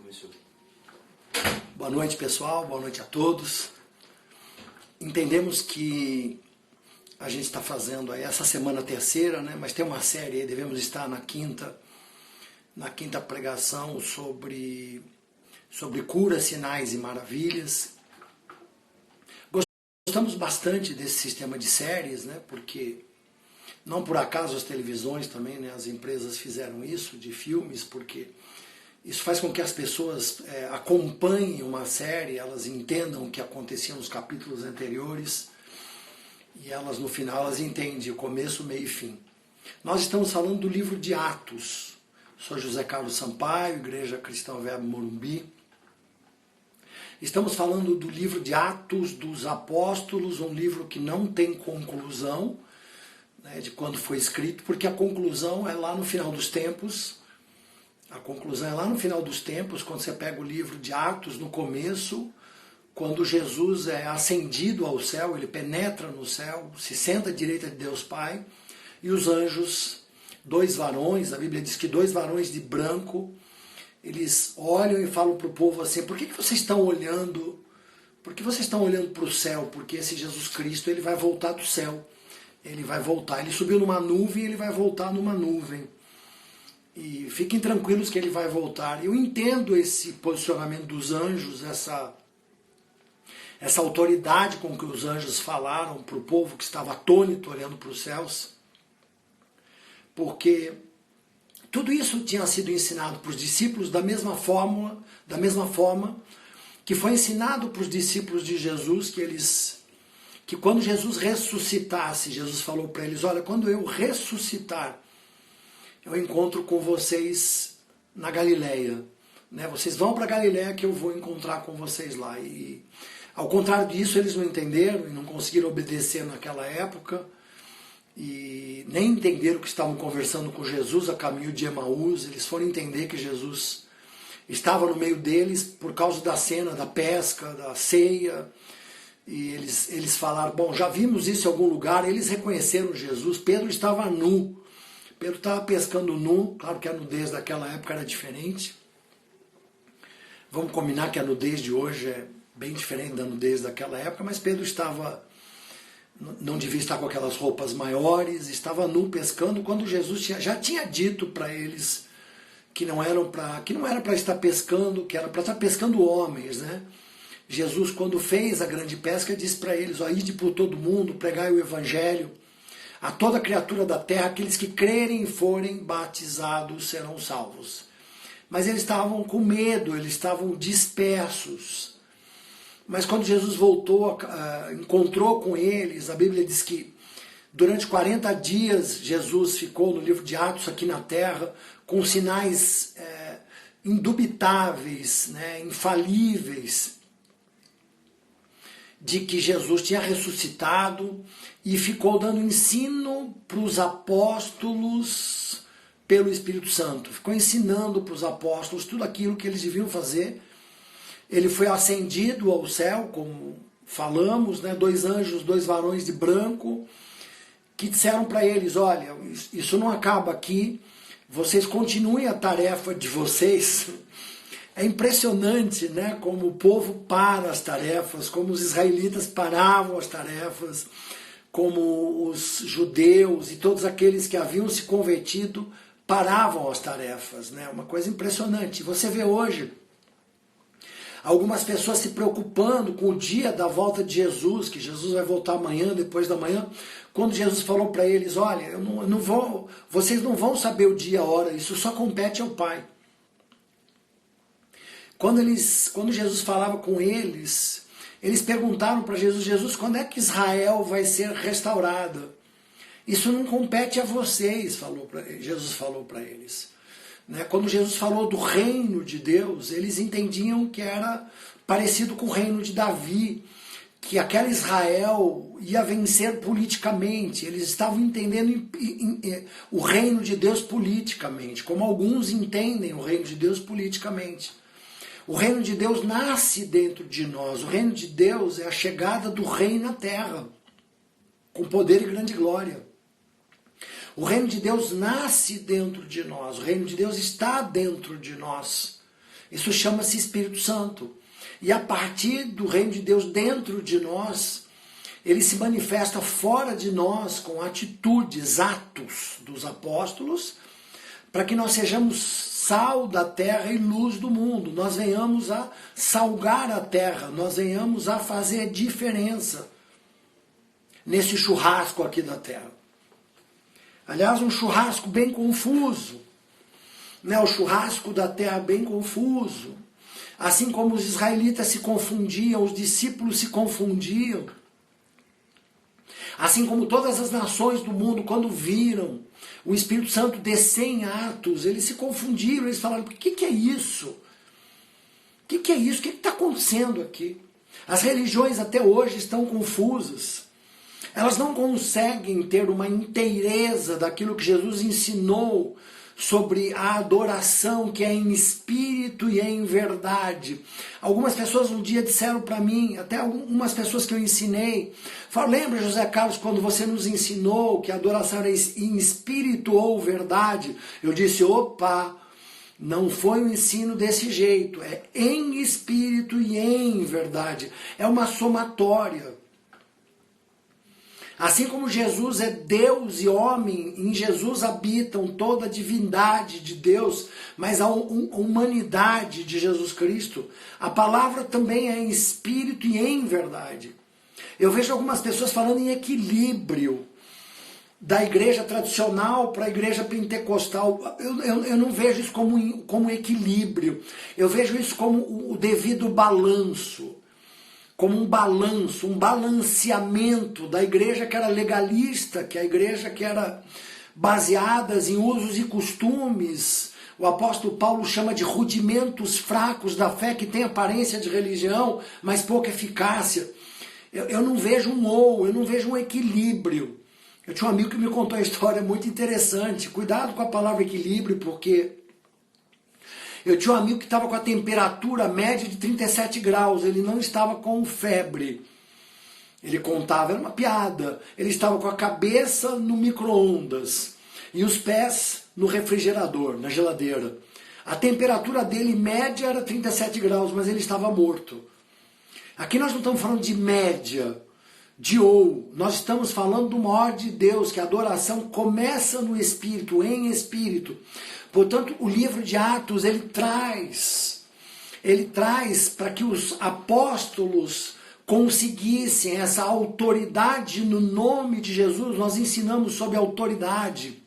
Começou. Boa noite, pessoal, boa noite a todos. Entendemos que a gente está fazendo aí essa semana terceira, né? Mas tem uma série aí, devemos estar na quinta pregação sobre cura, sinais e maravilhas. Gostamos bastante desse sistema de séries, né? Porque não por acaso as televisões também, né? As empresas fizeram isso, de filmes, porque isso faz com que as pessoas acompanhem uma série, elas entendam o que acontecia nos capítulos anteriores e elas no final elas entendem o começo, meio e fim. Nós estamos falando do livro de Atos. Sou José Carlos Sampaio, Igreja Cristã Verbo Morumbi. Estamos falando do livro de Atos dos Apóstolos, um livro que não tem conclusão, né, de quando foi escrito, porque a conclusão é lá no final dos tempos. A conclusão é lá no final dos tempos, quando você pega o livro de Atos, no começo, quando Jesus é ascendido ao céu, ele penetra no céu, se senta à direita de Deus Pai, e os anjos, dois varões, a Bíblia diz que dois varões de branco, eles olham e falam para o povo assim: por que vocês estão olhando? Por que vocês estão olhando para o céu? Porque esse Jesus Cristo, ele vai voltar do céu. Ele vai voltar. Ele subiu numa nuvem e ele vai voltar numa nuvem. E fiquem tranquilos que ele vai voltar. Eu entendo esse posicionamento dos anjos, essa autoridade com que os anjos falaram para o povo que estava atônito olhando para os céus, porque tudo isso tinha sido ensinado para os discípulos da mesma forma que foi ensinado para os discípulos de Jesus, que quando Jesus ressuscitasse, Jesus falou para eles: olha, quando eu ressuscitar, eu encontro com vocês na Galileia, né? Vocês vão para a Galileia que eu vou encontrar com vocês lá. E ao contrário disso, eles não entenderam e não conseguiram obedecer naquela época e nem entenderam que estavam conversando com Jesus a caminho de Emaús. Eles foram entender que Jesus estava no meio deles por causa da cena da pesca, da ceia. E eles falaram: bom, já vimos isso em algum lugar. Eles reconheceram Jesus. Pedro estava nu. Pedro estava pescando nu, claro que a nudez daquela época era diferente. Vamos combinar que a nudez de hoje é bem diferente da nudez daquela época, mas Pedro não devia estar com aquelas roupas maiores, estava nu pescando, quando Jesus já tinha dito para eles que não era para estar pescando, que era para estar pescando homens, né? Jesus, quando fez a grande pesca, disse para eles: ó, ide por todo mundo, pregai o evangelho a toda criatura da terra, aqueles que crerem e forem batizados serão salvos. Mas eles estavam com medo, eles estavam dispersos. Mas quando Jesus voltou, encontrou com eles, a Bíblia diz que durante 40 dias Jesus ficou no livro de Atos aqui na terra, com sinais indubitáveis, né, infalíveis, de que Jesus tinha ressuscitado, e ficou dando ensino para os apóstolos pelo Espírito Santo. Ficou ensinando para os apóstolos tudo aquilo que eles deviam fazer. Ele foi ascendido ao céu, como falamos, né? Dois anjos, dois varões de branco, que disseram para eles: olha, isso não acaba aqui, vocês continuem a tarefa de vocês. É impressionante, né, como o povo para as tarefas, como os israelitas paravam as tarefas, como os judeus e todos aqueles que haviam se convertido paravam as tarefas, né? Uma coisa impressionante. Você vê hoje algumas pessoas se preocupando com o dia da volta de Jesus, que Jesus vai voltar amanhã, depois da manhã, quando Jesus falou para eles: olha, vocês não vão saber o dia, a hora, isso só compete ao Pai. Quando Jesus falava com eles, eles perguntaram para Jesus: Jesus, quando é que Israel vai ser restaurada? Isso não compete a vocês, Jesus falou para eles. Né? Quando Jesus falou do reino de Deus, eles entendiam que era parecido com o reino de Davi, que aquela Israel ia vencer politicamente. Eles estavam entendendo o reino de Deus politicamente, como alguns entendem o reino de Deus politicamente. O reino de Deus nasce dentro de nós. O reino de Deus é a chegada do rei na terra, com poder e grande glória. O reino de Deus nasce dentro de nós. O reino de Deus está dentro de nós. Isso chama-se Espírito Santo. E a partir do reino de Deus dentro de nós, ele se manifesta fora de nós com atitudes, atos dos apóstolos, para que nós sejamos sal da terra e luz do mundo. Nós venhamos a salgar a terra, nós venhamos a fazer diferença nesse churrasco aqui da terra. Aliás, um churrasco bem confuso, né? O churrasco da terra bem confuso. Assim como os israelitas se confundiam, os discípulos se confundiam. Assim como todas as nações do mundo, quando viram o Espírito Santo descer em Atos, eles se confundiram, eles falaram, o que é isso? O que é isso? O que está acontecendo aqui? As religiões até hoje estão confusas. Elas não conseguem ter uma inteireza daquilo que Jesus ensinou sobre a adoração que é em espírito e em verdade. Algumas pessoas um dia disseram para mim, até algumas pessoas que eu ensinei, falaram, lembra, José Carlos, quando você nos ensinou que a adoração era em espírito ou verdade? Eu disse, opa, não foi um ensino desse jeito, é em espírito e em verdade. É uma somatória. Assim como Jesus é Deus e homem, em Jesus habitam toda a divindade de Deus, mas a humanidade de Jesus Cristo, a palavra também é em espírito e em verdade. Eu vejo algumas pessoas falando em equilíbrio da igreja tradicional para a igreja pentecostal. Eu não vejo isso como equilíbrio, eu vejo isso como o devido balanço. Como um balanço, um balanceamento da igreja que era legalista, que a igreja que era baseada em usos e costumes. O apóstolo Paulo chama de rudimentos fracos da fé, que tem aparência de religião, mas pouca eficácia. Eu não vejo eu não vejo um equilíbrio. Eu tinha um amigo que me contou uma história muito interessante. Cuidado com a palavra equilíbrio, porque eu tinha um amigo que estava com a temperatura média de 37 graus, ele não estava com febre. Ele contava, era uma piada, ele estava com a cabeça no micro-ondas e os pés no refrigerador, na geladeira. A temperatura dele média era 37 graus, mas ele estava morto. Aqui nós não estamos falando de média, de ou, nós estamos falando do maior de Deus, que a adoração começa no Espírito, em Espírito. Portanto, o livro de Atos, ele traz para que os apóstolos conseguissem essa autoridade no nome de Jesus. Nós ensinamos sobre autoridade.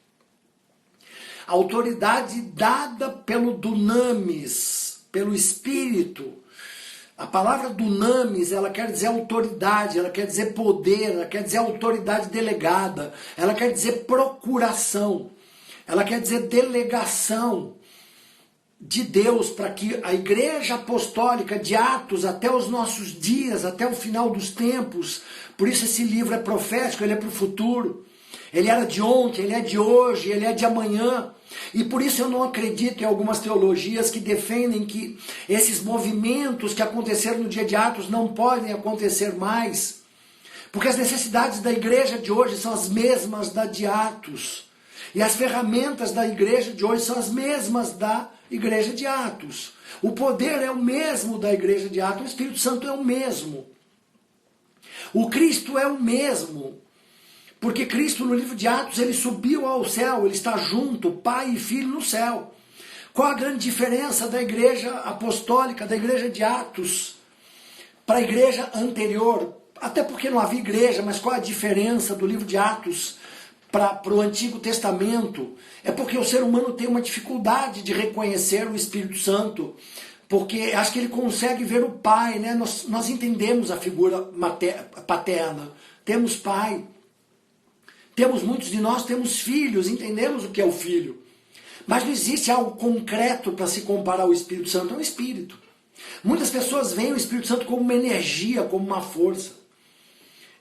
Autoridade dada pelo dunamis, pelo Espírito. A palavra dunamis, ela quer dizer autoridade, ela quer dizer poder, ela quer dizer autoridade delegada, ela quer dizer procuração. Ela quer dizer delegação de Deus para que a igreja apostólica de Atos até os nossos dias, até o final dos tempos, por isso esse livro é profético, ele é para o futuro. Ele era de ontem, ele é de hoje, ele é de amanhã. E por isso eu não acredito em algumas teologias que defendem que esses movimentos que aconteceram no dia de Atos não podem acontecer mais. Porque as necessidades da igreja de hoje são as mesmas da de Atos. E as ferramentas da igreja de hoje são as mesmas da igreja de Atos. O poder é o mesmo da igreja de Atos, o Espírito Santo é o mesmo. O Cristo é o mesmo. Porque Cristo no livro de Atos, ele subiu ao céu, ele está junto, Pai e Filho no céu. Qual a grande diferença da igreja apostólica, da igreja de Atos, para a igreja anterior? Até porque não havia igreja, mas qual a diferença do livro de Atos para o Antigo Testamento? É porque o ser humano tem uma dificuldade de reconhecer o Espírito Santo, porque acho que ele consegue ver o Pai, né? Nós entendemos a figura paterna, temos Pai, muitos de nós temos filhos, entendemos o que é o filho, mas não existe algo concreto para se comparar ao Espírito Santo, é um Espírito. Muitas pessoas veem o Espírito Santo como uma energia, como uma força.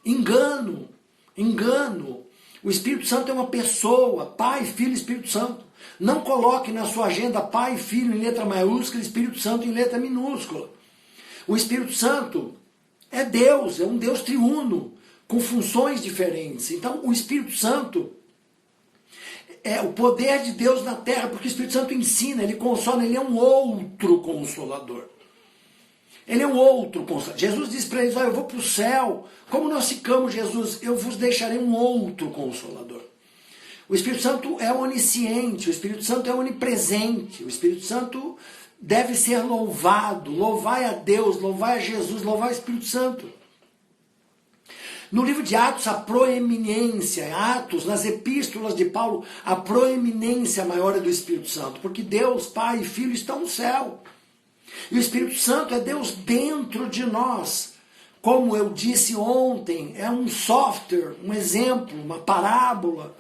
Engano. O Espírito Santo é uma pessoa, Pai, Filho e Espírito Santo. Não coloque na sua agenda Pai e Filho em letra maiúscula e Espírito Santo em letra minúscula. O Espírito Santo é Deus, é um Deus triuno, com funções diferentes. Então, o Espírito Santo, é o poder de Deus na terra, porque o Espírito Santo ensina, ele consola, ele é um outro consolador. Ele é um outro consolador. Jesus disse para eles, olha, eu vou para o céu, como nós ficamos, Jesus, eu vos deixarei um outro consolador. O Espírito Santo é onisciente, o Espírito Santo é onipresente, o Espírito Santo deve ser louvado, louvai a Deus, louvai a Jesus, louvai o Espírito Santo. No livro de Atos, a proeminência, Atos, nas epístolas de Paulo, a proeminência maior é do Espírito Santo, porque Deus, Pai e Filho estão no céu. E o Espírito Santo é Deus dentro de nós. Como eu disse ontem, é um software, um exemplo, uma parábola,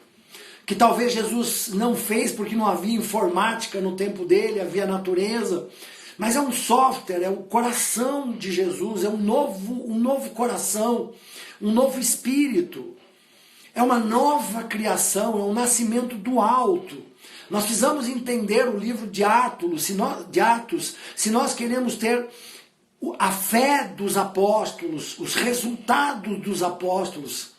que talvez Jesus não fez porque não havia informática no tempo dele, havia natureza, mas é um software, é o coração de Jesus, é um novo coração, um novo espírito, é uma nova criação, é um nascimento do alto. Nós precisamos entender o livro de Atos, se nós queremos ter a fé dos apóstolos, os resultados dos apóstolos.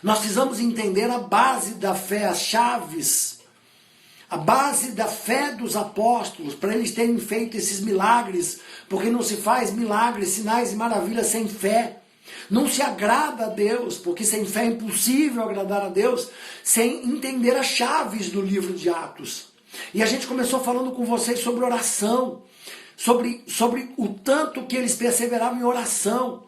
Nós precisamos entender a base da fé, as chaves, a base da fé dos apóstolos, para eles terem feito esses milagres, porque não se faz milagres, sinais e maravilhas sem fé. Não se agrada a Deus, porque sem fé é impossível agradar a Deus, sem entender as chaves do livro de Atos. E a gente começou falando com vocês sobre oração, sobre o tanto que eles perseveravam em oração,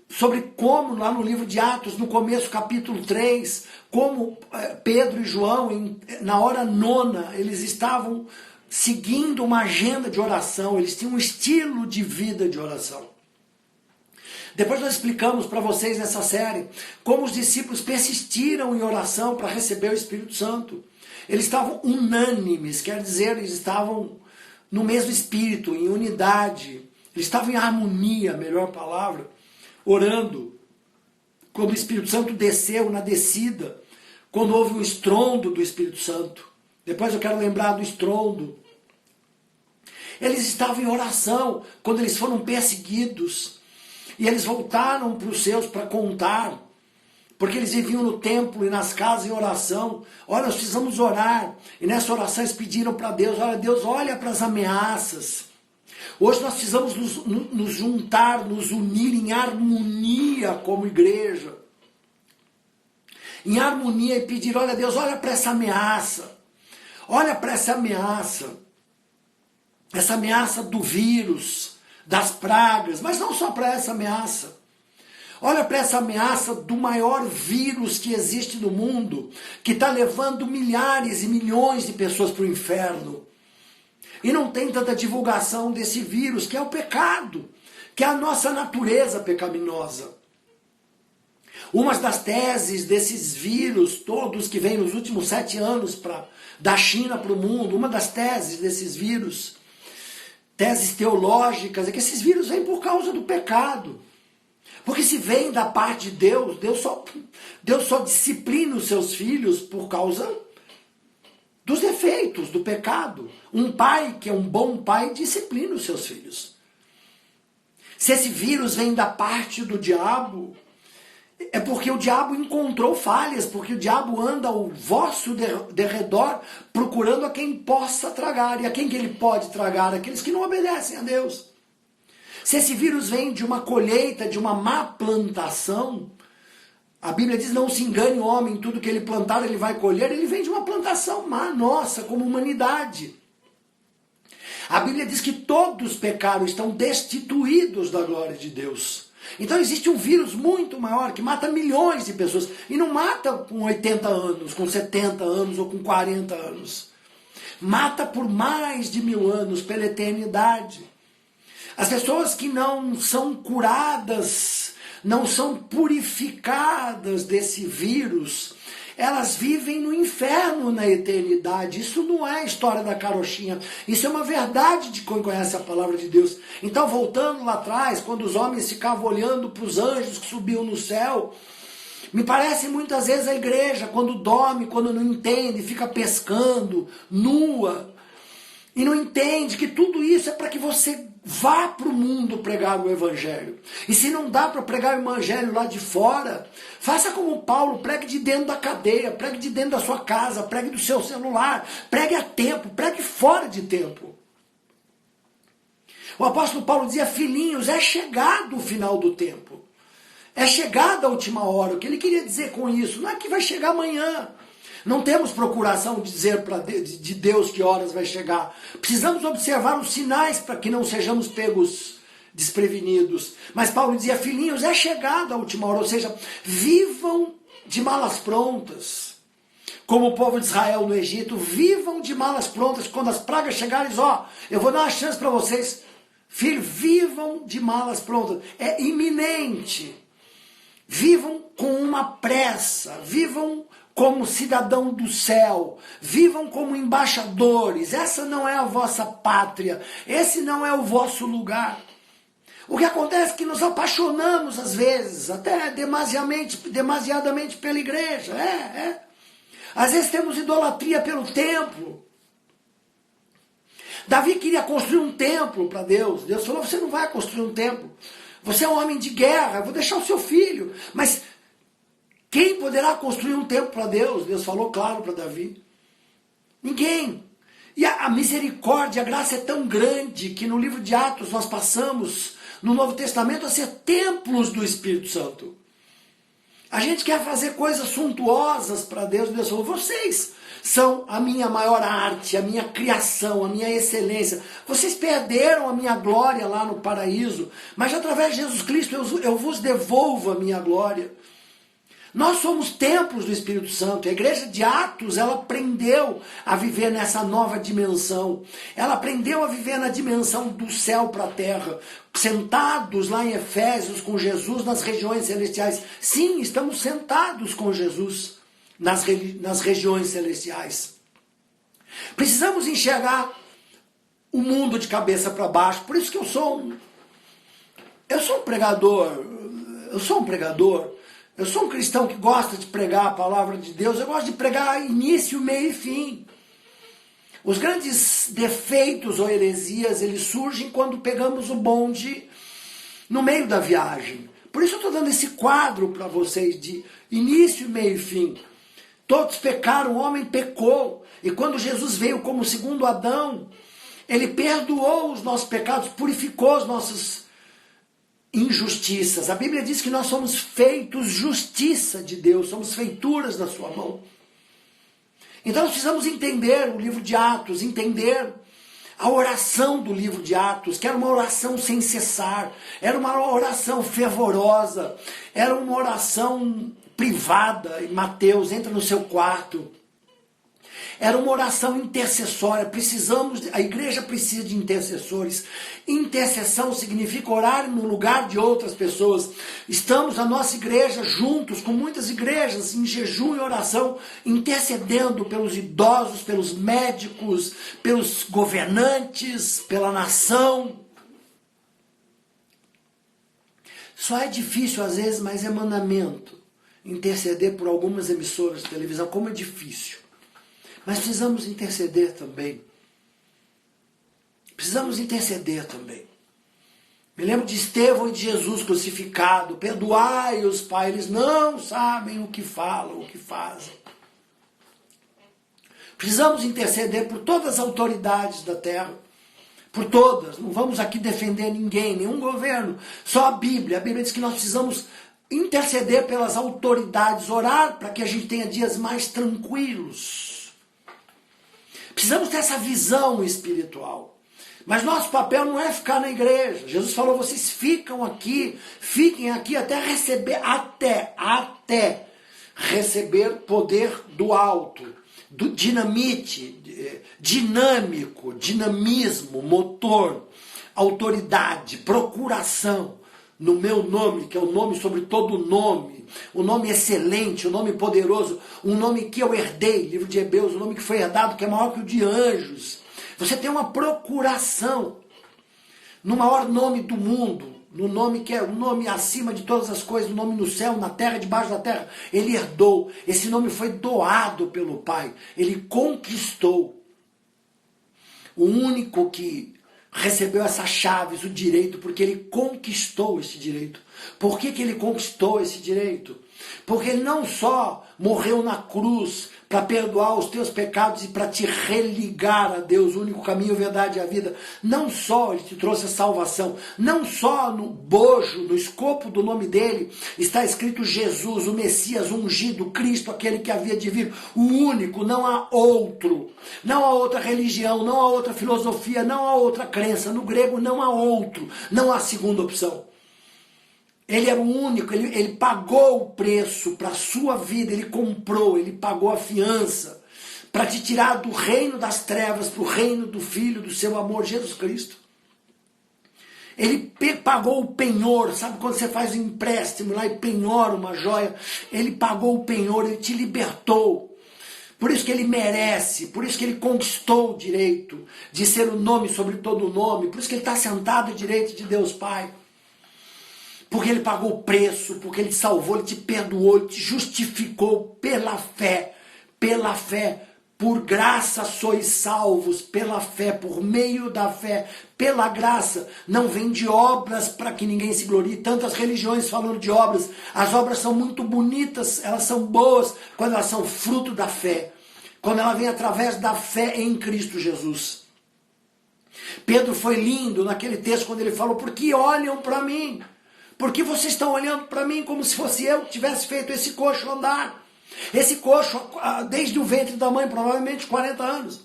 sobre como lá no livro de Atos, no começo, capítulo 3, como Pedro e João, na hora nona, eles estavam seguindo uma agenda de oração, eles tinham um estilo de vida de oração. Depois nós explicamos para vocês nessa série como os discípulos persistiram em oração para receber o Espírito Santo. Eles estavam unânimes, quer dizer, eles estavam no mesmo espírito, em unidade. Eles estavam em harmonia, melhor palavra, orando. Como o Espírito Santo desceu na descida, quando houve o estrondo do Espírito Santo. Depois eu quero lembrar do estrondo. Eles estavam em oração quando eles foram perseguidos. E eles voltaram para os seus para contar, porque eles viviam no templo e nas casas em oração. Olha, nós precisamos orar. E nessa oração eles pediram para Deus, olha, Deus, olha para as ameaças. Hoje nós precisamos nos juntar, nos unir em harmonia como igreja. Em harmonia e pedir, olha Deus, olha para essa ameaça. Olha para essa ameaça do vírus, das pragas, mas não só para essa ameaça. Olha para essa ameaça do maior vírus que existe no mundo, que está levando milhares e milhões de pessoas para o inferno. E não tem tanta divulgação desse vírus, que é o pecado, que é a nossa natureza pecaminosa. Uma das teses desses vírus todos que vêm nos últimos 7 anos da China para o mundo, uma das teses desses vírus, teses teológicas, é que esses vírus vêm por causa do pecado. Porque se vem da parte de Deus, Deus só disciplina os seus filhos por causa dos defeitos, do pecado. Um pai que é um bom pai disciplina os seus filhos. Se esse vírus vem da parte do diabo, é porque o diabo encontrou falhas, porque o diabo anda ao vosso derredor procurando a quem possa tragar. E a quem que ele pode tragar? Aqueles que não obedecem a Deus. Se esse vírus vem de uma colheita, de uma má plantação, a Bíblia diz, não se engane o homem, tudo que ele plantar ele vai colher, ele vem de uma plantação má, nossa, como humanidade. A Bíblia diz que todos pecaram, estão destituídos da glória de Deus. Então existe um vírus muito maior que mata milhões de pessoas. E não mata com 80 anos, com 70 anos ou com 40 anos. Mata por mais de 1000 anos, pela eternidade. As pessoas que não são curadas, não são purificadas desse vírus, elas vivem no inferno na eternidade. Isso não é história da carochinha. Isso é uma verdade de quem conhece a palavra de Deus. Então, voltando lá atrás, quando os homens ficavam olhando para os anjos que subiam no céu, me parece muitas vezes a igreja, quando dorme, quando não entende, fica pescando, nua, e não entende que tudo isso é para que você vá para o mundo pregar o evangelho. E se não dá para pregar o evangelho lá de fora, faça como Paulo, pregue de dentro da cadeia, pregue de dentro da sua casa, pregue do seu celular, pregue a tempo, pregue fora de tempo. O apóstolo Paulo dizia: filhinhos, é chegado o final do tempo. É chegada a última hora. O que ele queria dizer com isso? Não é que vai chegar amanhã. Não temos procuração de dizer de Deus que horas vai chegar. Precisamos observar os sinais para que não sejamos pegos desprevenidos. Mas Paulo dizia: filhinhos, é chegada a última hora. Ou seja, vivam de malas prontas. Como o povo de Israel no Egito, vivam de malas prontas. Quando as pragas chegarem, eu vou dar uma chance para vocês. Filho, vivam de malas prontas. É iminente. Vivam com uma pressa. Vivam como cidadão do céu. Vivam como embaixadores. Essa não é a vossa pátria. Esse não é o vosso lugar. O que acontece é que nos apaixonamos às vezes, até demasiadamente pela igreja. Às vezes temos idolatria pelo templo. Davi queria construir um templo para Deus. Deus falou: você não vai construir um templo. Você é um homem de guerra, eu vou deixar o seu filho. Mas quem poderá construir um templo para Deus? Deus falou claro para Davi. Ninguém. E a misericórdia, a graça é tão grande que no livro de Atos nós passamos, no Novo Testamento, a ser templos do Espírito Santo. A gente quer fazer coisas suntuosas para Deus. Deus falou: vocês são a minha maior arte, a minha criação, a minha excelência. Vocês perderam a minha glória lá no paraíso, mas através de Jesus Cristo eu vos devolvo a minha glória. Nós somos templos do Espírito Santo. A igreja de Atos, ela aprendeu a viver nessa nova dimensão. Ela aprendeu a viver na dimensão do céu para a terra. Sentados lá em Efésios com Jesus nas regiões celestiais. Sim, estamos sentados com Jesus nas regiões celestiais. Precisamos enxergar o mundo de cabeça para baixo. Por isso que eu sou um pregador. Eu sou um cristão que gosta de pregar a palavra de Deus. Eu gosto de pregar início, meio e fim. Os grandes defeitos ou heresias, eles surgem quando pegamos o bonde no meio da viagem. Por isso eu estou dando esse quadro para vocês de início, meio e fim. Todos pecaram, o homem pecou. E quando Jesus veio como segundo Adão, ele perdoou os nossos pecados, purificou as nossas injustiças. A Bíblia diz que nós somos feitos justiça de Deus, somos feituras da sua mão. Então nós precisamos entender o livro de Atos, entender a oração do livro de Atos, que era uma oração sem cessar, era uma oração fervorosa, era uma oração privada. Em Mateus, entra no seu quarto. Era uma oração intercessória. A igreja precisa de intercessores. Intercessão significa orar no lugar de outras pessoas. Estamos, a nossa igreja, juntos com muitas igrejas, em jejum e oração, intercedendo pelos idosos, pelos médicos, pelos governantes, pela nação. Só é difícil às vezes, mas é mandamento, interceder por algumas emissoras de televisão. Como é difícil. Mas precisamos interceder também. Precisamos interceder também. Me lembro de Estevão e de Jesus crucificado. Perdoai-os, Pai, eles não sabem o que falam, o que fazem. Precisamos interceder por todas as autoridades da terra. Por todas. Não vamos aqui defender ninguém, nenhum governo. Só a Bíblia. A Bíblia diz que nós precisamos interceder pelas autoridades, orar para que a gente tenha dias mais tranquilos. Precisamos ter essa visão espiritual. Mas nosso papel não é ficar na igreja. Jesus falou: vocês fiquem aqui até receber, até receber poder do alto, do dinâmico, dinamismo, motor, autoridade, procuração, no meu nome, que é o nome sobre todo nome, o nome excelente, o nome poderoso, um nome que eu herdei, livro de Hebreus, o nome que foi herdado, que é maior que o de anjos. Você tem uma procuração no maior nome do mundo, no nome que é o nome acima de todas as coisas, o nome no céu, na terra, debaixo da terra. Ele herdou, esse nome foi doado pelo Pai, ele conquistou. O único que recebeu essas chaves, o direito, porque ele conquistou esse direito. Por que ele conquistou esse direito? Porque ele não só morreu na cruz para perdoar os teus pecados e para te religar a Deus, o único caminho, a verdade e a vida. Não só ele te trouxe a salvação, não só no bojo, no escopo do nome dele, está escrito Jesus, o Messias, o ungido, Cristo, aquele que havia de vir, o único, não há outro. Não há outra religião, não há outra filosofia, não há outra crença. No grego não há outro, não há segunda opção. Ele era o único, ele pagou o preço para a sua vida, ele comprou, ele pagou a fiança para te tirar do reino das trevas para o reino do Filho, do seu amor, Jesus Cristo. Ele pagou o penhor, sabe quando você faz um empréstimo lá e penhora uma joia? Ele pagou o penhor, ele te libertou. Por isso que ele merece, por isso que ele conquistou o direito de ser o nome sobre todo o nome, por isso que ele está sentado à direita de Deus Pai. Porque ele pagou o preço, porque ele te salvou, ele te perdoou, ele te justificou pela fé, por graça sois salvos, pela fé, por meio da fé, pela graça, não vem de obras para que ninguém se glorie. Tantas religiões falando de obras, as obras são muito bonitas, elas são boas quando elas são fruto da fé, quando ela vem através da fé em Cristo Jesus. Pedro foi lindo naquele texto quando ele falou, porque olham para mim. Porque vocês estão olhando para mim como se fosse eu que tivesse feito esse coxo andar. Esse coxo, desde o ventre da mãe, provavelmente 40 anos.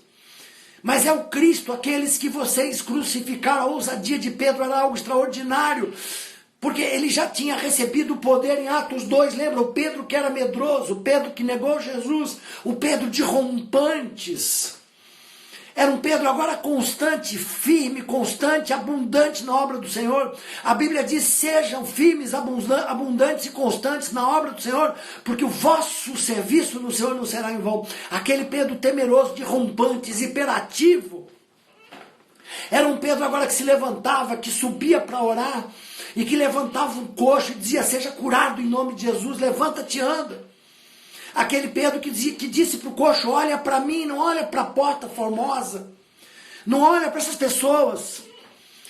Mas é o Cristo, aqueles que vocês crucificaram. A ousadia de Pedro era algo extraordinário. Porque ele já tinha recebido o poder em Atos 2, lembra? O Pedro que era medroso, o Pedro que negou Jesus, o Pedro de rompantes. Era um Pedro agora constante, firme, constante, abundante na obra do Senhor. A Bíblia diz, sejam firmes, abundantes e constantes na obra do Senhor, porque o vosso serviço no Senhor não será em vão. Aquele Pedro temeroso, de rompantes, hiperativo. Era um Pedro agora que se levantava, que subia para orar, e que levantava um coxo e dizia, seja curado em nome de Jesus, levanta-te e anda. Aquele Pedro que disse para o coxo, olha para mim, não olha para a porta formosa, não olha para essas pessoas,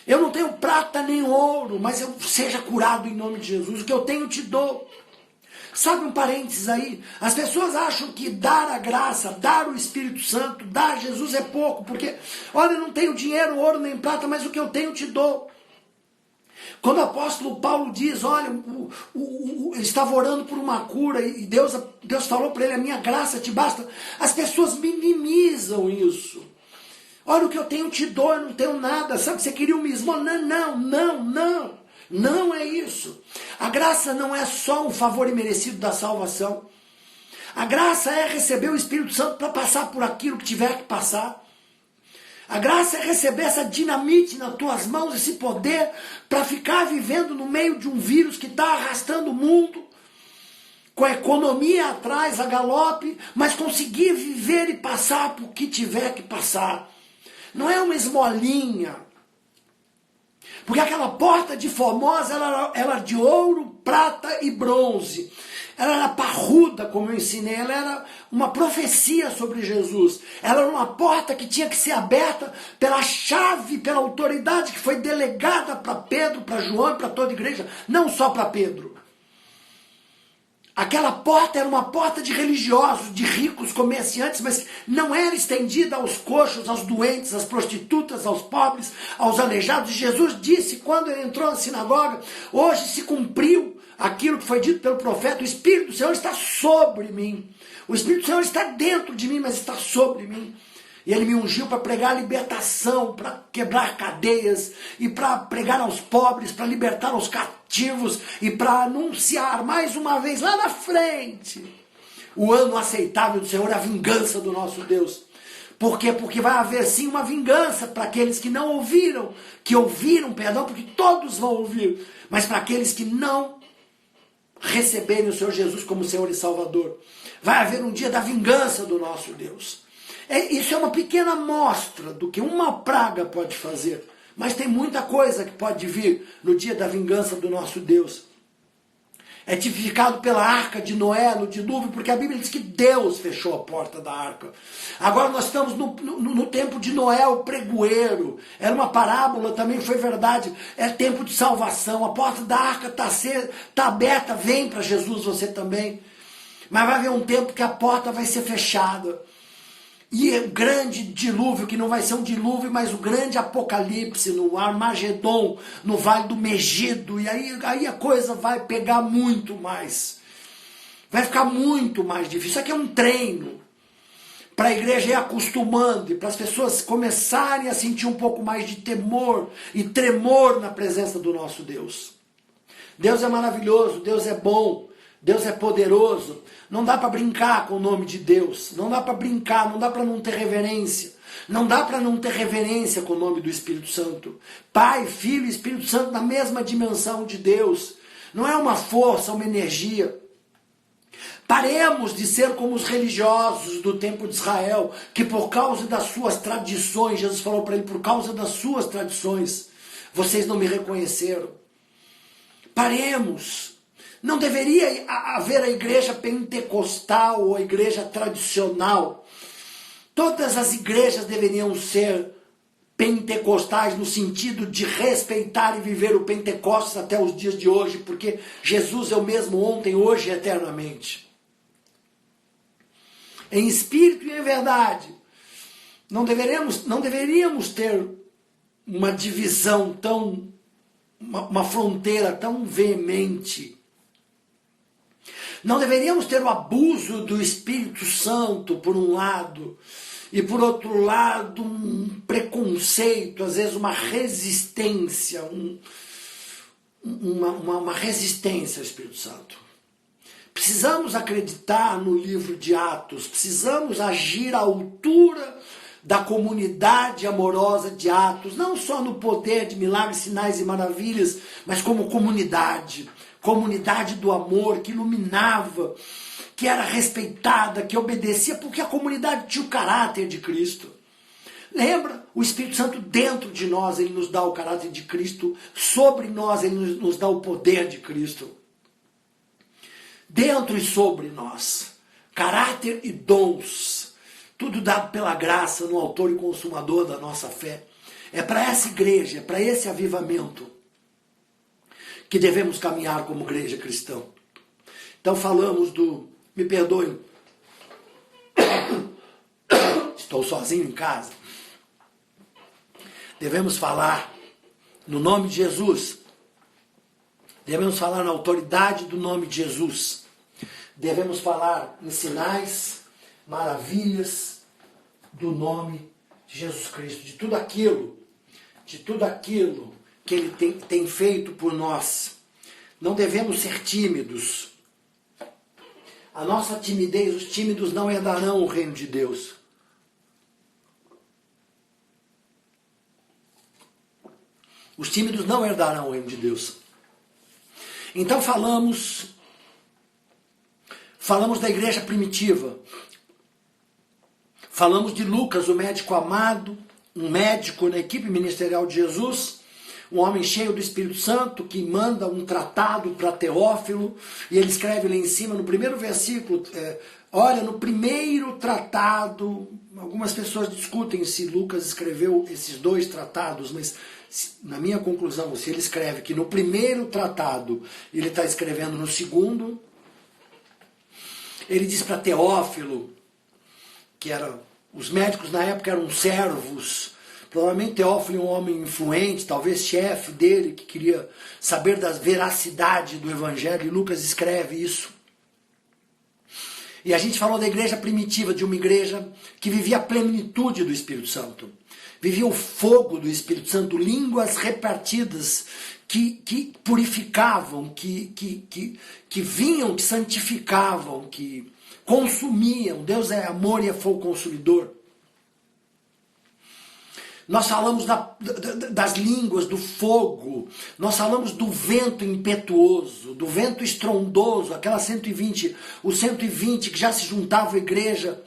eu não tenho prata nem ouro, mas eu seja curado em nome de Jesus, o que eu tenho te dou. Sabe um parênteses aí, as pessoas acham que dar a graça, dar o Espírito Santo, dar Jesus é pouco, porque, olha, eu não tenho dinheiro, ouro nem prata, mas o que eu tenho te dou. Quando o apóstolo Paulo diz, olha, ele estava orando por uma cura e Deus falou para ele, a minha graça te basta, as pessoas minimizam isso. Olha, o que eu tenho te dou, eu não tenho nada, sabe, você queria uma esmola? Não é isso. A graça não é só um favor imerecido da salvação. A graça é receber o Espírito Santo para passar por aquilo que tiver que passar. A graça é receber essa dinamite nas tuas mãos, esse poder, para ficar vivendo no meio de um vírus que está arrastando o mundo, com a economia atrás, a galope, mas conseguir viver e passar por que tiver que passar. Não é uma esmolinha. Porque aquela porta de Formosa, ela era de ouro, prata e bronze. Ela era parruda, como eu ensinei, ela era uma profecia sobre Jesus. Ela era uma porta que tinha que ser aberta pela chave, pela autoridade que foi delegada para Pedro, para João e para toda a igreja, não só para Pedro. Aquela porta era uma porta de religiosos, de ricos, comerciantes, mas não era estendida aos coxos, aos doentes, às prostitutas, aos pobres, aos aleijados. Jesus disse, quando ele entrou na sinagoga, hoje se cumpriu aquilo que foi dito pelo profeta, o Espírito do Senhor está sobre mim. O Espírito do Senhor está dentro de mim, mas está sobre mim. E ele me ungiu para pregar a libertação, para quebrar cadeias, e para pregar aos pobres, para libertar os cativos, e para anunciar mais uma vez lá na frente o ano aceitável do Senhor, a vingança do nosso Deus. Por quê? Porque vai haver sim uma vingança para aqueles que não ouviram, que ouviram, perdão, porque todos vão ouvir, mas para aqueles que não receberem o Senhor Jesus como Senhor e Salvador. Vai haver um dia da vingança do nosso Deus. Isso é uma pequena amostra do que uma praga pode fazer. Mas tem muita coisa que pode vir no dia da vingança do nosso Deus. É tipificado pela arca de Noé, no dilúvio, porque a Bíblia diz que Deus fechou a porta da arca. Agora nós estamos no tempo de Noé, o pregoeiro. Era uma parábola, também foi verdade. É tempo de salvação. A porta da arca está aberta, vem para Jesus você também. Mas vai haver um tempo que a porta vai ser fechada. E o grande dilúvio, que não vai ser um dilúvio, mas o grande apocalipse, no Armagedon, no Vale do Megido, e aí a coisa vai pegar muito mais. Vai ficar muito mais difícil. Isso aqui é um treino para a igreja ir acostumando e para as pessoas começarem a sentir um pouco mais de temor e tremor na presença do nosso Deus. Deus é maravilhoso, Deus é bom, Deus é poderoso. Não dá para brincar com o nome de Deus. Não dá para brincar, não dá para não ter reverência. Não dá para não ter reverência com o nome do Espírito Santo. Pai, Filho e Espírito Santo na mesma dimensão de Deus. Não é uma força, uma energia. Paremos de ser como os religiosos do tempo de Israel, que por causa das suas tradições, Jesus falou para ele, por causa das suas tradições, vocês não me reconheceram. Paremos. Não deveria haver a igreja pentecostal ou a igreja tradicional. Todas as igrejas deveriam ser pentecostais no sentido de respeitar e viver o Pentecostes até os dias de hoje, porque Jesus é o mesmo ontem, hoje e eternamente. Em espírito e em verdade. Não deveríamos ter uma divisão tão, uma fronteira tão veemente. Não deveríamos ter o abuso do Espírito Santo, por um lado, e por outro lado, um preconceito, às vezes uma resistência, uma resistência ao Espírito Santo. Precisamos acreditar no livro de Atos, precisamos agir à altura da comunidade amorosa de Atos, não só no poder de milagres, sinais e maravilhas, mas como comunidade do amor que iluminava, que era respeitada, que obedecia, porque a comunidade tinha o caráter de Cristo. Lembra? O Espírito Santo dentro de nós, ele nos dá o caráter de Cristo, sobre nós ele nos dá o poder de Cristo. Dentro e sobre nós, caráter e dons, tudo dado pela graça no autor e consumador da nossa fé. É para essa igreja, é para esse avivamento que devemos caminhar como igreja cristã. Então falamos me perdoem, estou sozinho em casa. Devemos falar no nome de Jesus. Devemos falar na autoridade do nome de Jesus. Devemos falar em sinais, maravilhas do nome de Jesus Cristo. De tudo aquilo que Ele tem feito por nós. Não devemos ser tímidos. A nossa timidez, os tímidos não herdarão o reino de Deus. Os tímidos não herdarão o reino de Deus. Então falamos da igreja primitiva. Falamos de Lucas, o médico amado, um médico na equipe ministerial de Jesus, um homem cheio do Espírito Santo, que manda um tratado para Teófilo, e ele escreve lá em cima, no primeiro versículo, olha, no primeiro tratado, algumas pessoas discutem se Lucas escreveu esses dois tratados, mas na minha conclusão, se ele escreve que no primeiro tratado, ele está escrevendo no segundo, ele diz para Teófilo, que os médicos na época eram servos, provavelmente Teófilo é um homem influente, talvez chefe dele, que queria saber da veracidade do Evangelho, e Lucas escreve isso. E a gente falou da igreja primitiva, de uma igreja que vivia a plenitude do Espírito Santo. Vivia o fogo do Espírito Santo, línguas repartidas que purificavam, que vinham, que santificavam, que consumiam. Deus é amor e é fogo consumidor. Nós falamos das línguas, do fogo, nós falamos do vento impetuoso, do vento estrondoso, aquela 120, os 120 que já se juntavam à igreja,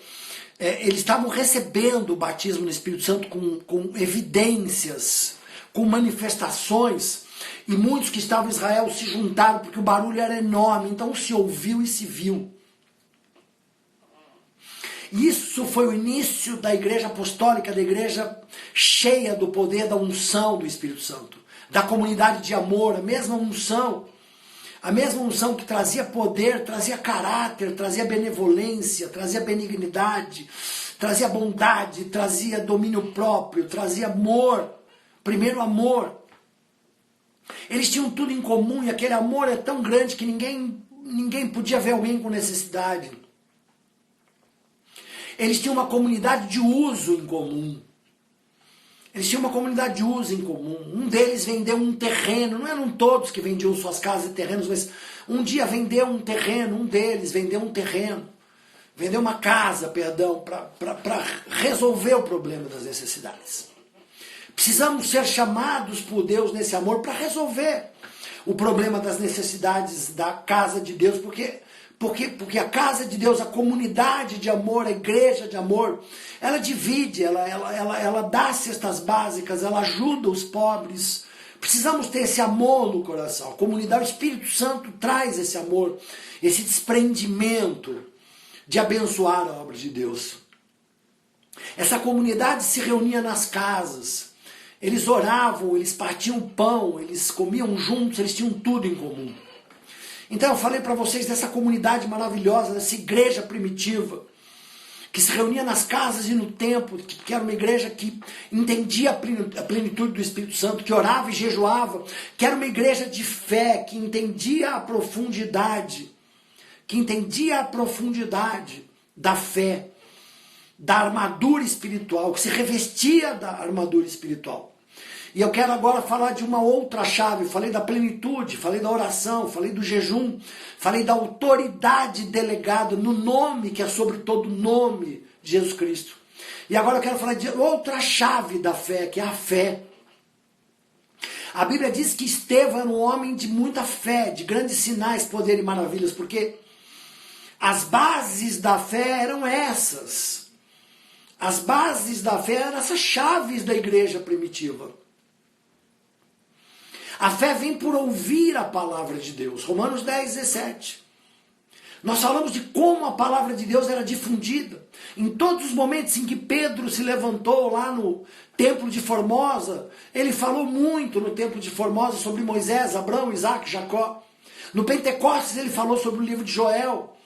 eles estavam recebendo o batismo no Espírito Santo com evidências, com manifestações, E muitos que estavam em Israel se juntaram porque o barulho era enorme, então se ouviu e se viu. Isso foi o início da igreja apostólica, da igreja cheia do poder da unção do Espírito Santo, da comunidade de amor, a mesma unção que trazia poder, trazia caráter, trazia benevolência, trazia benignidade, trazia bondade, trazia domínio próprio, trazia amor, primeiro amor. Eles tinham tudo em comum e aquele amor é tão grande que ninguém podia ver alguém com necessidade. Eles tinham uma comunidade de uso em comum. Um deles vendeu um terreno, não eram todos que vendiam suas casas e terrenos, mas um dia vendeu um terreno, um deles vendeu um terreno, vendeu uma casa, para resolver o problema das necessidades. Precisamos ser chamados por Deus nesse amor para resolver o problema das necessidades da casa de Deus, porque a casa de Deus, a comunidade de amor, a igreja de amor, ela divide, ela dá cestas básicas, ela ajuda os pobres. Precisamos ter esse amor no coração. A comunidade, o Espírito Santo traz esse amor, esse desprendimento de abençoar a obra de Deus. Essa comunidade se reunia nas casas, eles oravam, eles partiam pão, eles comiam juntos, eles tinham tudo em comum. Então eu falei para vocês dessa comunidade maravilhosa, dessa igreja primitiva, que se reunia nas casas e no templo, que era uma igreja que entendia a plenitude do Espírito Santo, que orava e jejuava, que era uma igreja de fé, que entendia a profundidade da fé, da armadura espiritual, que se revestia da armadura espiritual. E eu quero agora falar de uma outra chave. Falei da plenitude, falei da oração, falei do jejum, falei da autoridade delegada no nome que é sobre todo nome de Jesus Cristo. E agora eu quero falar de outra chave da fé, que é a fé. A Bíblia diz que Estevão era um homem de muita fé, de grandes sinais, poder e maravilhas, porque as bases da fé eram essas. As bases da fé eram essas chaves da igreja primitiva. A fé vem por ouvir a palavra de Deus. Romanos 10, 17. Nós falamos de como a palavra de Deus era difundida. Em todos os momentos em que Pedro se levantou lá no templo de Formosa, ele falou muito no templo de Formosa sobre Moisés, Abraão, Isaac, Jacó. No Pentecostes ele falou sobre o livro de Joel.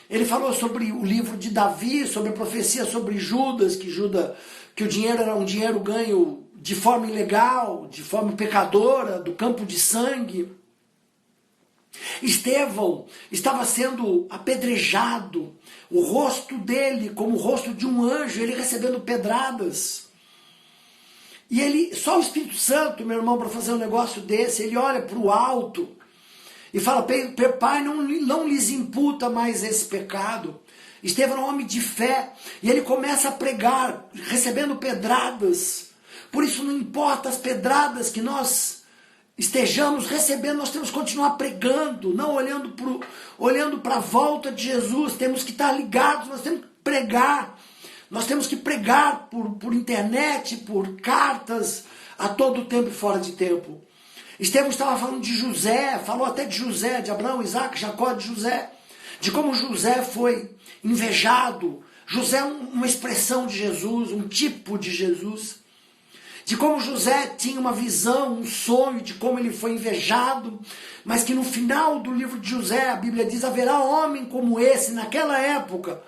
Ele falou sobre o livro de Davi, sobre a profecia sobre Judas, que o dinheiro era um dinheiro ganho de forma ilegal, de forma pecadora, do campo de sangue. Estevão estava sendo apedrejado, o rosto dele como o rosto de um anjo, ele recebendo pedradas. E só o Espírito Santo, meu irmão, para fazer um negócio desse, ele olha para o alto e fala: Pai, não lhes imputa mais esse pecado. Estevão era um homem de fé, e ele começa a pregar, recebendo pedradas. Por isso não importa as pedradas que nós estejamos recebendo, nós temos que continuar pregando, não olhando para a volta de Jesus. Temos que estar ligados, nós temos que pregar. Nós temos que pregar por internet, por cartas, a todo tempo e fora de tempo. Estevão estava falando de José, falou até de José, de Abraão, Isaac, Jacó, de José, de como José foi invejado. José é uma expressão de Jesus, um tipo de Jesus. De como José tinha uma visão, um sonho, de como ele foi invejado, mas que no final do livro de José, a Bíblia diz: haverá homem como esse, naquela época,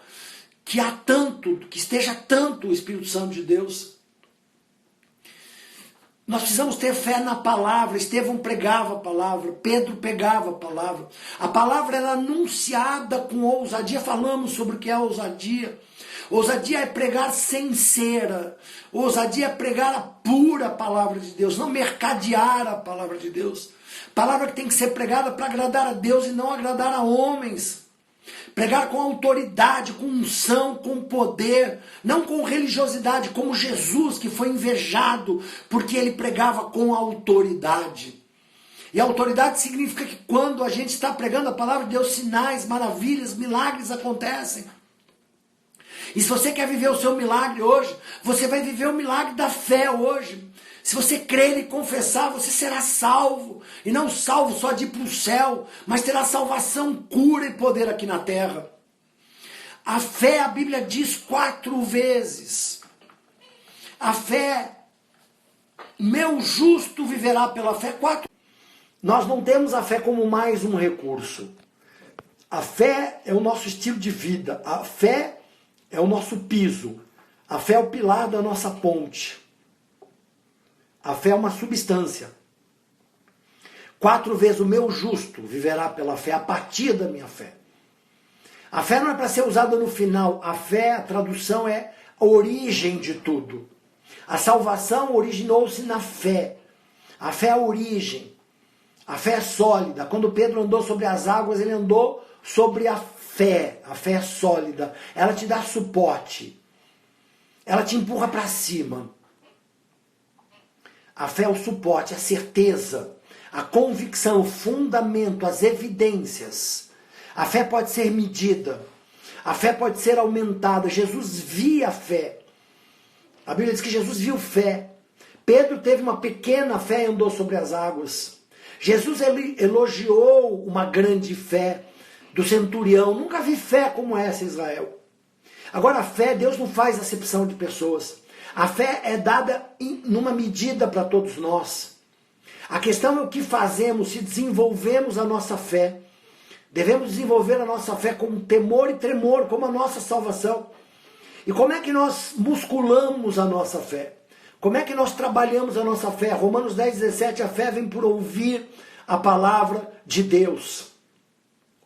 que esteja tanto o Espírito Santo de Deus. Nós precisamos ter fé na palavra. Estevão pregava a palavra, Pedro pregava a palavra. A palavra era anunciada com ousadia. Falamos sobre o que é ousadia. Ousadia é pregar sem cera. Ousadia é pregar a pura palavra de Deus, não mercadear a palavra de Deus. Palavra que tem que ser pregada para agradar a Deus e não agradar a homens. Pregar com autoridade, com unção, com poder, não com religiosidade, como Jesus, que foi invejado porque ele pregava com autoridade. E autoridade significa que quando a gente está pregando a palavra de Deus, sinais, maravilhas, milagres acontecem. E se você quer viver o seu milagre hoje, você vai viver o milagre da fé hoje. Se você crer e confessar, você será salvo. E não salvo só de ir para o céu, mas terá salvação, cura e poder aqui na terra. A fé, a Bíblia diz 4 vezes. A fé, meu justo viverá pela fé. 4. Nós não temos a fé como mais um recurso. A fé é o nosso estilo de vida. A fé é o nosso piso. A fé é o pilar da nossa ponte. A fé é uma substância. 4 vezes o meu justo viverá pela fé, a partir da minha fé. A fé não é para ser usada no final. A fé, a tradução é a origem de tudo. A salvação originou-se na fé. A fé é a origem. A fé é sólida. Quando Pedro andou sobre as águas, ele andou sobre a fé. A fé é sólida. Ela te dá suporte. Ela te empurra para cima. A fé é o suporte, a certeza, a convicção, o fundamento, as evidências. A fé pode ser medida. A fé pode ser aumentada. Jesus via a fé. A Bíblia diz que Jesus viu fé. Pedro teve uma pequena fé e andou sobre as águas. Jesus elogiou uma grande fé do centurião. Nunca vi fé como essa em Israel. Agora a fé, Deus não faz acepção de pessoas. A fé é dada numa medida para todos nós. A questão é o que fazemos, se desenvolvemos a nossa fé. Devemos desenvolver a nossa fé com temor e tremor, como a nossa salvação. E como é que nós musculamos a nossa fé? Como é que nós trabalhamos a nossa fé? Romanos 10:17, a fé vem por ouvir a palavra de Deus.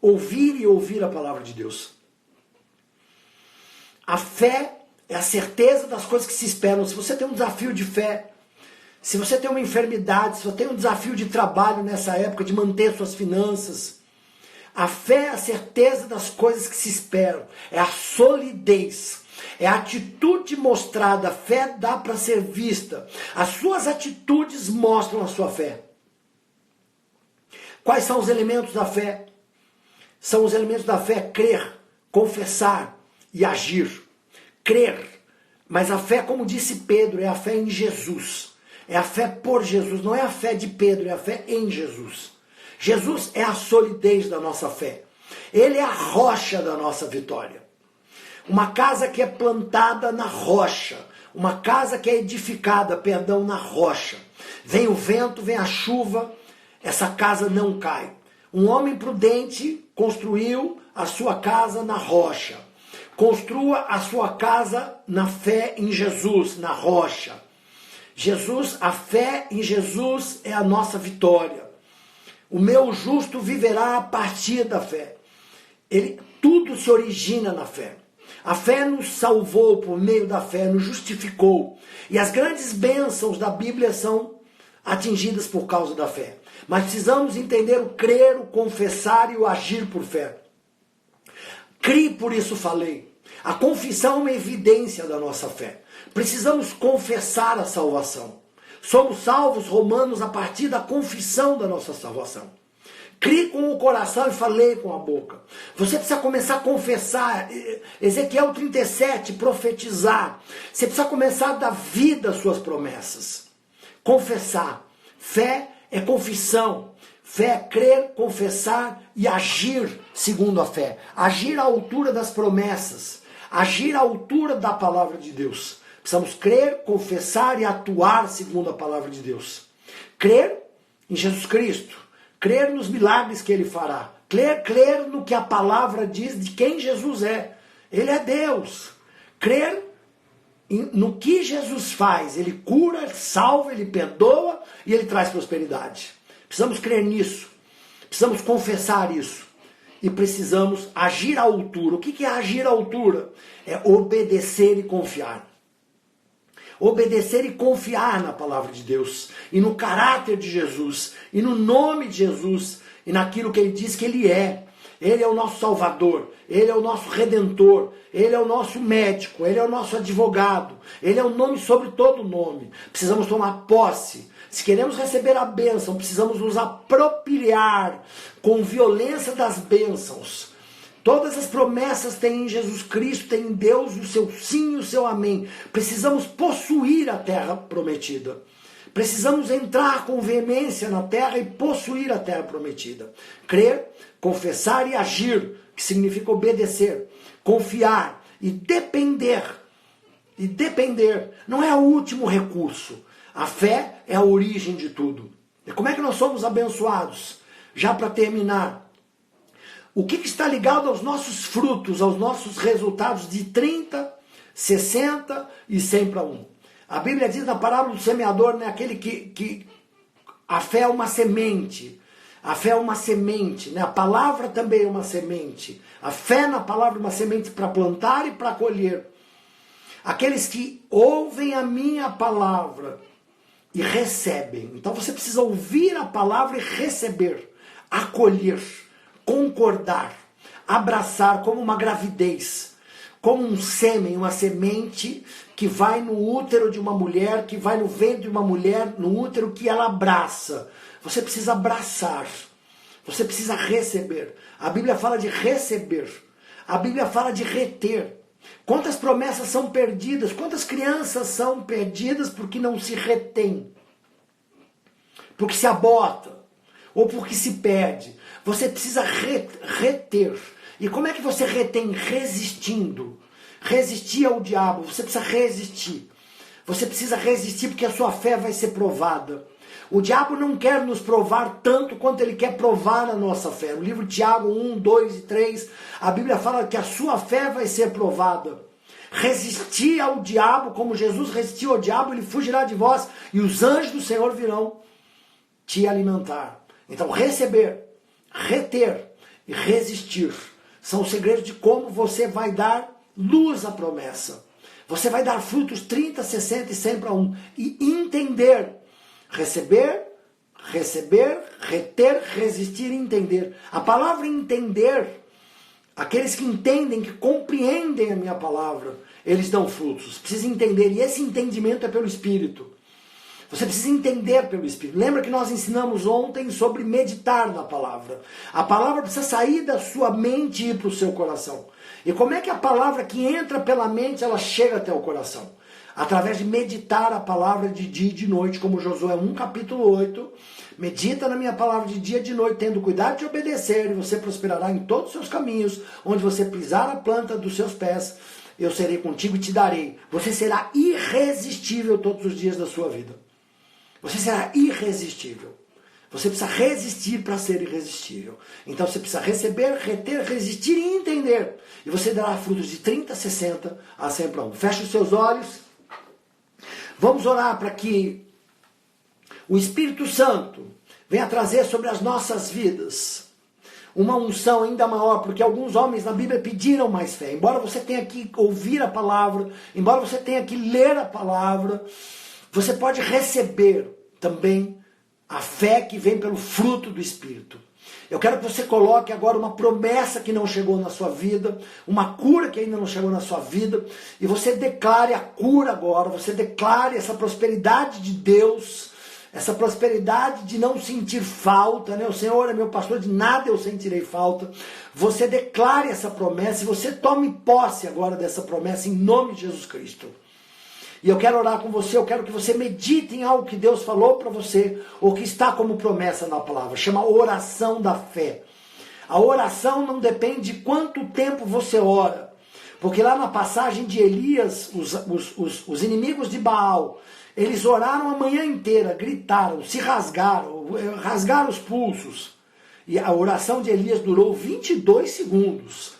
Ouvir e ouvir a palavra de Deus. A fé é a certeza das coisas que se esperam. Se você tem um desafio de fé, se você tem uma enfermidade, se você tem um desafio de trabalho nessa época, de manter suas finanças, a fé é a certeza das coisas que se esperam. É a solidez. É a atitude mostrada. A fé dá para ser vista. As suas atitudes mostram a sua fé. Quais são os elementos da fé? São os elementos da fé: crer, confessar e agir. Crer, mas a fé, como disse Pedro, é a fé em Jesus. É a fé por Jesus, não é a fé de Pedro, é a fé em Jesus. Jesus é a solidez da nossa fé. Ele é a rocha da nossa vitória. Uma casa que é plantada na rocha. Uma casa que é edificada, na rocha. Vem o vento, vem a chuva, essa casa não cai. Um homem prudente construiu a sua casa na rocha. Construa a sua casa na fé em Jesus, na rocha. Jesus, a fé em Jesus é a nossa vitória. O meu justo viverá a partir da fé. Tudo se origina na fé. A fé nos salvou por meio da fé, nos justificou. E as grandes bênçãos da Bíblia são atingidas por causa da fé. Mas precisamos entender o crer, o confessar e o agir por fé. Crie, por isso falei. A confissão é uma evidência da nossa fé. Precisamos confessar a salvação. Somos salvos, Romanos, a partir da confissão da nossa salvação. Crie com o coração e falei com a boca. Você precisa começar a confessar. Ezequiel 37, profetizar. Você precisa começar a dar vida às suas promessas. Confessar. Fé é confissão. Fé é crer, confessar e agir segundo a fé. Agir à altura das promessas. Agir à altura da palavra de Deus. Precisamos crer, confessar e atuar segundo a palavra de Deus. Crer em Jesus Cristo. Crer nos milagres que Ele fará. Crer no que a palavra diz de quem Jesus é. Ele é Deus. Crer no que Jesus faz. Ele cura, Ele salva, Ele perdoa e Ele traz prosperidade. Precisamos crer nisso. Precisamos confessar isso. E precisamos agir à altura. O que é agir à altura? É obedecer e confiar. Obedecer e confiar na palavra de Deus. E no caráter de Jesus. E no nome de Jesus. E naquilo que Ele diz que Ele é. Ele é o nosso Salvador. Ele é o nosso Redentor. Ele é o nosso médico. Ele é o nosso advogado. Ele é o nome sobre todo nome. Precisamos tomar posse. Se queremos receber a bênção, precisamos nos apropriar com violência das bênçãos. Todas as promessas têm em Jesus Cristo, têm em Deus o seu sim e o seu amém. Precisamos possuir a terra prometida. Precisamos entrar com veemência na terra e possuir a terra prometida. Crer, confessar e agir, que significa obedecer, confiar e depender. E depender não é o último recurso. A fé é a origem de tudo. E como é que nós somos abençoados? Já para terminar, o que está ligado aos nossos frutos, aos nossos resultados de 30, 60 e 100 para 1? A Bíblia diz na parábola do semeador, né, aquele que a fé é uma semente. A fé é uma semente, né? A palavra também é uma semente. A fé na palavra é uma semente para plantar e para colher. Aqueles que ouvem a minha palavra e recebem. Então você precisa ouvir a palavra e receber, acolher, concordar, abraçar como uma gravidez, como um sêmen, uma semente que vai no útero de uma mulher, que vai no ventre de uma mulher, no útero que ela abraça. Você precisa abraçar, você precisa receber. A Bíblia fala de receber, a Bíblia fala de reter. Quantas promessas são perdidas, quantas crianças são perdidas porque não se retém, porque se abota, ou porque se perde. Você precisa reter. E como é que você retém? Resistindo. Resistir ao diabo, você precisa resistir. Você precisa resistir porque a sua fé vai ser provada. O diabo não quer nos provar tanto quanto ele quer provar a nossa fé. No livro de Tiago 1, 2 e 3, a Bíblia fala que a sua fé vai ser provada. Resistir ao diabo, como Jesus resistiu ao diabo, ele fugirá de vós e os anjos do Senhor virão te alimentar. Então receber, reter e resistir são os segredos de como você vai dar luz à promessa. Você vai dar frutos 30, 60 e 100 para 1. E entender. Receber, reter, resistir e entender. A palavra entender, aqueles que entendem, que compreendem a minha palavra, eles dão frutos. Precisa entender. E esse entendimento é pelo Espírito. Você precisa entender pelo Espírito. Lembra que nós ensinamos ontem sobre meditar na palavra. A palavra precisa sair da sua mente e ir para o seu coração. E como é que a palavra que entra pela mente, ela chega até o coração? Através de meditar a palavra de dia e de noite, como Josué 1, capítulo 8. Medita na minha palavra de dia e de noite, tendo cuidado de obedecer, e você prosperará em todos os seus caminhos, onde você pisar a planta dos seus pés, eu serei contigo e te darei. Você será irresistível todos os dias da sua vida. Você será irresistível. Você precisa resistir para ser irresistível. Então você precisa receber, reter, resistir e entender. E você dará frutos de 30, 60 a 100 para 1. Feche os seus olhos. Vamos orar para que o Espírito Santo venha trazer sobre as nossas vidas uma unção ainda maior, porque alguns homens na Bíblia pediram mais fé. Embora você tenha que ouvir a palavra, embora você tenha que ler a palavra, você pode receber também a fé que vem pelo fruto do Espírito. Eu quero que você coloque agora uma promessa que não chegou na sua vida, uma cura que ainda não chegou na sua vida, e você declare a cura agora, você declare essa prosperidade de Deus, essa prosperidade de não sentir falta, né? O Senhor é meu pastor, de nada eu sentirei falta. Você declare essa promessa e você tome posse agora dessa promessa em nome de Jesus Cristo. E eu quero orar com você, eu quero que você medite em algo que Deus falou para você, ou que está como promessa na palavra. Chama oração da fé. A oração não depende de quanto tempo você ora. Porque lá na passagem de Elias, os inimigos de Baal, eles oraram a manhã inteira, gritaram, se rasgaram os pulsos. E a oração de Elias durou 22 segundos.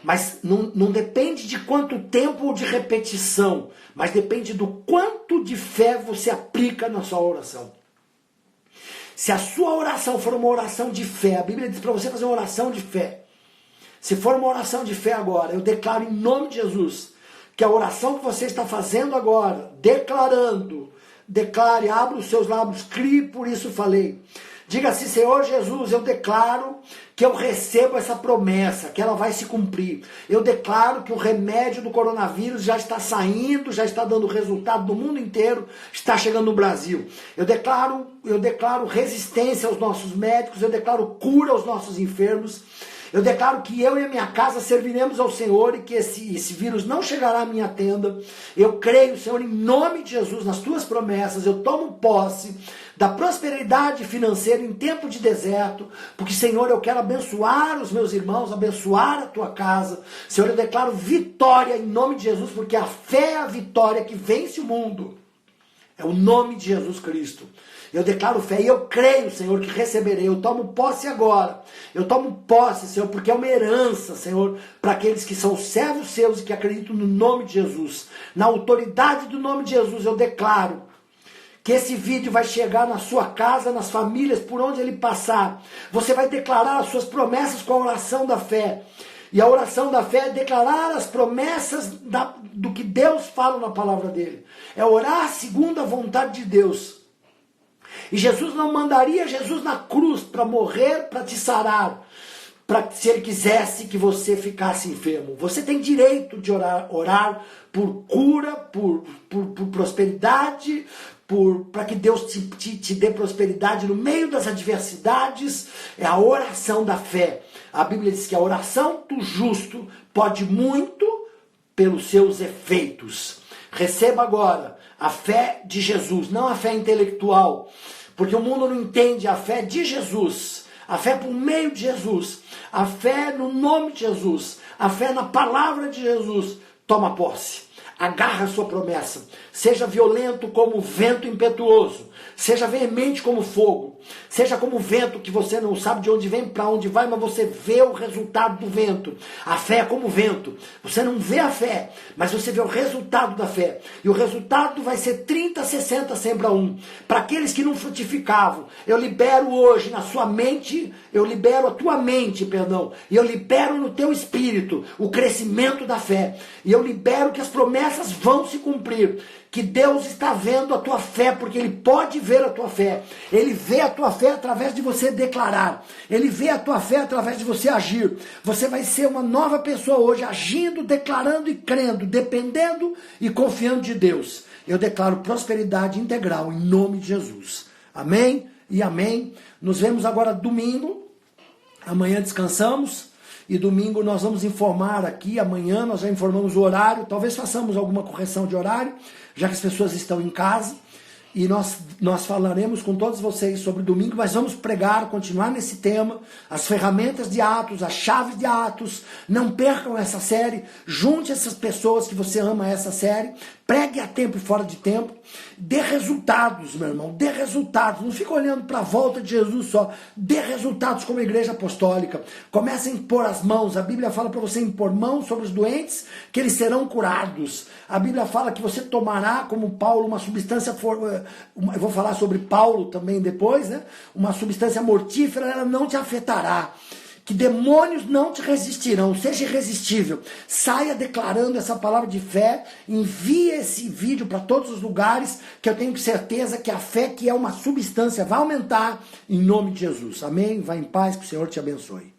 Mas não depende de quanto tempo ou de repetição, mas depende do quanto de fé você aplica na sua oração. Se a sua oração for uma oração de fé, a Bíblia diz para você fazer uma oração de fé. Se for uma oração de fé agora, eu declaro em nome de Jesus, que a oração que você está fazendo agora, declare, abra os seus lábios, crie, por isso falei. Diga assim: Senhor Jesus, eu declaro que eu recebo essa promessa, que ela vai se cumprir. Eu declaro que o remédio do coronavírus já está saindo, já está dando resultado no mundo inteiro, está chegando no Brasil. Eu declaro resistência aos nossos médicos, eu declaro cura aos nossos enfermos. Eu declaro que eu e a minha casa serviremos ao Senhor e que esse vírus não chegará à minha tenda. Eu creio, Senhor, em nome de Jesus, nas tuas promessas. Eu tomo posse da prosperidade financeira em tempo de deserto, porque, Senhor, eu quero abençoar os meus irmãos, abençoar a tua casa. Senhor, eu declaro vitória em nome de Jesus, porque a fé é a vitória que vence o mundo. É o nome de Jesus Cristo. Eu declaro fé e eu creio, Senhor, que receberei. Eu tomo posse agora. Eu tomo posse, Senhor, porque é uma herança, Senhor, para aqueles que são servos seus e que acreditam no nome de Jesus. Na autoridade do nome de Jesus, eu declaro que esse vídeo vai chegar na sua casa, nas famílias, por onde ele passar. Você vai declarar as suas promessas com a oração da fé. E a oração da fé é declarar as promessas do que Deus fala na palavra dele. É orar segundo a vontade de Deus. E Jesus não mandaria Jesus na cruz para morrer, para te sarar, se ele quisesse que você ficasse enfermo. Você tem direito de orar por cura, por prosperidade, para que Deus te dê prosperidade no meio das adversidades. É a oração da fé. A Bíblia diz que a oração do justo pode muito pelos seus efeitos. Receba agora a fé de Jesus, não a fé intelectual, porque o mundo não entende a fé de Jesus, a fé por meio de Jesus, a fé no nome de Jesus, a fé na palavra de Jesus. Toma posse, agarra a sua promessa, seja violento como o vento impetuoso, seja veemente como fogo, seja como o vento que você não sabe de onde vem, para onde vai, mas você vê o resultado do vento. A fé é como o vento, você não vê a fé, mas você vê o resultado da fé, e o resultado vai ser 30, 60, 100 para 1. Para aqueles que não frutificavam, eu libero hoje na sua mente, eu libero a tua mente, perdão, e eu libero no teu espírito o crescimento da fé, e eu libero que as promessas vão se cumprir, que Deus está vendo a tua fé, porque Ele pode ver a tua fé. Ele vê a tua fé através de você declarar. Ele vê a tua fé através de você agir. Você vai ser uma nova pessoa hoje, agindo, declarando e crendo, dependendo e confiando de Deus. Eu declaro prosperidade integral em nome de Jesus. Amém e amém. Nos vemos agora domingo. Amanhã descansamos. E domingo nós vamos informar aqui, amanhã nós já informamos o horário, talvez façamos alguma correção de horário, já que as pessoas estão em casa, e nós falaremos com todos vocês sobre domingo, mas vamos pregar, continuar nesse tema, as ferramentas de Atos, as chaves de Atos. Não percam essa série, junte essas pessoas que você ama essa série, pregue a tempo e fora de tempo, dê resultados, meu irmão, dê resultados, não fica olhando para a volta de Jesus só, dê resultados como igreja apostólica, comece a impor as mãos. A Bíblia fala para você impor mãos sobre os doentes, que eles serão curados. A Bíblia fala que você tomará, como Paulo, uma substância, eu vou falar sobre Paulo também depois, né? Uma substância mortífera, ela não te afetará. Que demônios não te resistirão, seja irresistível. Saia declarando essa palavra de fé, envie esse vídeo para todos os lugares, que eu tenho certeza que a fé, que é uma substância, vai aumentar em nome de Jesus. Amém? Vá em paz, que o Senhor te abençoe.